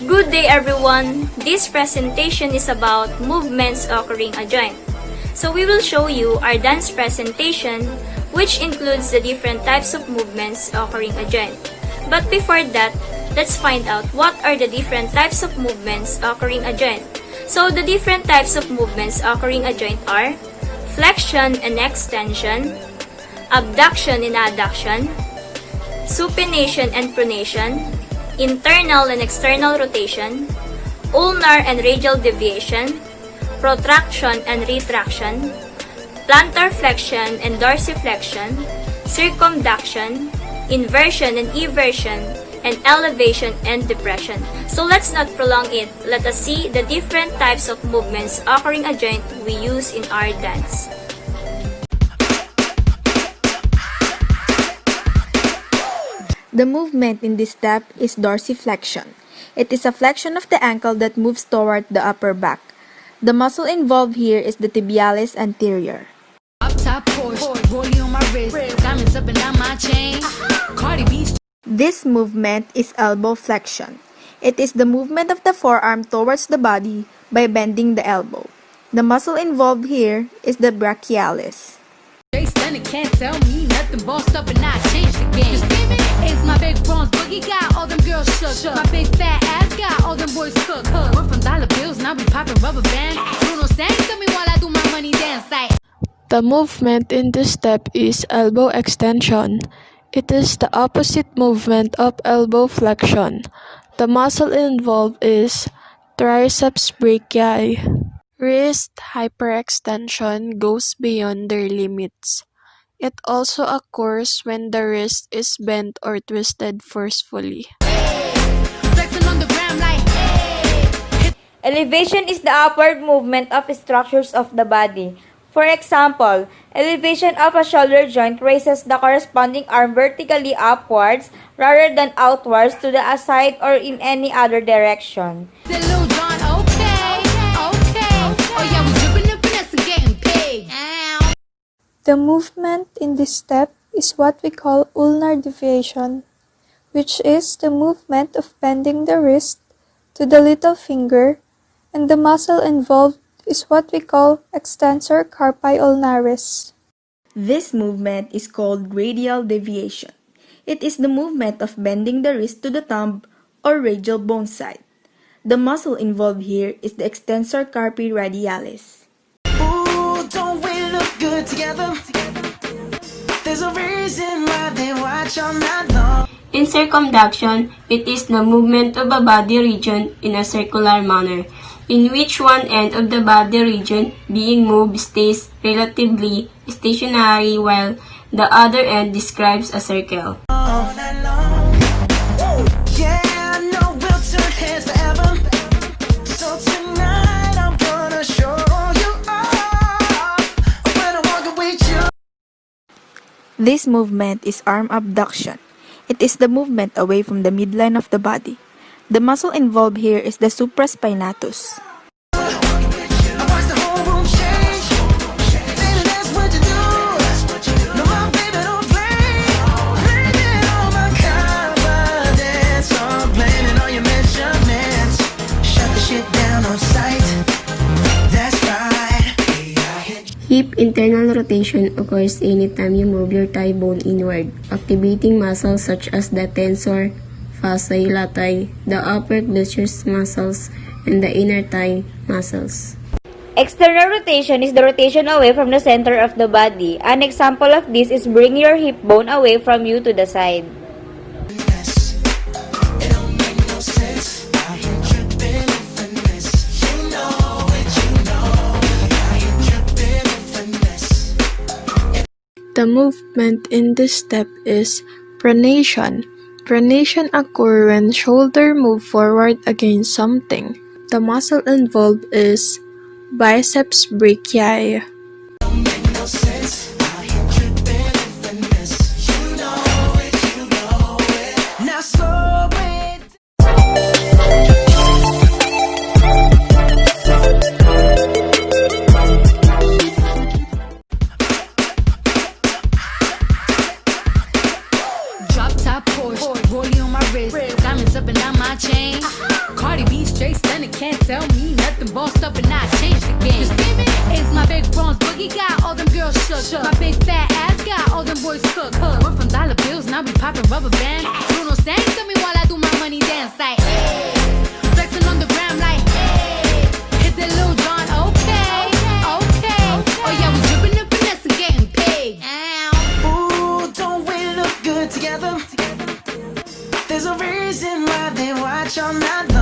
Good day everyone! This presentation is about movements occurring a joint. So we will show you our dance presentation which includes the different types of movements occurring a joint. But before that, let's find out what are the different types of movements occurring a joint. So the different types of movements occurring a joint are flexion and extension, abduction and adduction, supination and pronation, internal and external rotation, ulnar and radial deviation, protraction and retraction, plantar flexion and dorsiflexion, circumduction, inversion and eversion, and elevation and depression. So let's not prolong it. Let us see the different types of movements occurring a joint we use in our dance. The movement in this step is dorsiflexion. It is a flexion of the ankle that moves toward the upper back. The muscle involved here is the tibialis anterior. This movement is elbow flexion. It is the movement of the forearm towards the body by bending the elbow. The muscle involved here is the brachialis. Can't tell me nothing, bossed up and I changed the game. It's my big bronze boogie, got all them girls shook. My big fat ass got all them boys cooked. Went from dollar bills, now we popping rubber bands. Bruno sang to me while I do my money dance. The movement in this step is elbow extension. It is the opposite movement of elbow flexion. The muscle involved is triceps brachii. Wrist hyperextension goes beyond their limits. It also occurs when the wrist is bent or twisted forcefully. Elevation is the upward movement of structures of the body. For example, elevation of a shoulder joint raises the corresponding arm vertically upwards rather than outwards to the side or in any other direction. The movement in this step is what we call ulnar deviation, which is the movement of bending the wrist to the little finger, and the muscle involved is what we call extensor carpi ulnaris. This movement is called radial deviation. It is the movement of bending the wrist to the thumb or radial bone side. The muscle involved here is the extensor carpi radialis. Ooh, don't we look good together? There's a reason why they watch all night long. In circumduction, it is the movement of a body region in a circular manner, in which one end of the body region being moved stays relatively stationary while the other end describes a circle. Yeah, I know we'll turn heads forever. So tonight I'm gonna show you off when I'm walking with you. This movement is arm abduction. It is the movement away from the midline of the body. The muscle involved here is the supraspinatus. Hip internal rotation occurs anytime you move your thigh bone inward, activating muscles such as the tensor fasciae latae, the upper gluteus muscles, and the inner thigh muscles. External rotation is the rotation away from the center of the body. An example of this is bringing your hip bone away from you to the side. The movement in this step is pronation. Pronation occurs when shoulder move forward against something. The muscle involved is biceps brachii. Drop top Porsche, rollie on my wrist, diamonds up and down my chain. Car can't tell me nothing. Bossed up and I changed the game. You screaming? It's my big bronze boogie got all them girls shook. My big fat ass got all them boys cooked. We're from dollar bills, now we popping rubber bands. Bruno sang to me while I do my money dance like hey. Flexing on the gram like hey. Hit the Lil Jon, okay, okay. Oh yeah, we dripping and finesse and getting paid. Ooh, don't we look good together? There's a reason why they watch all night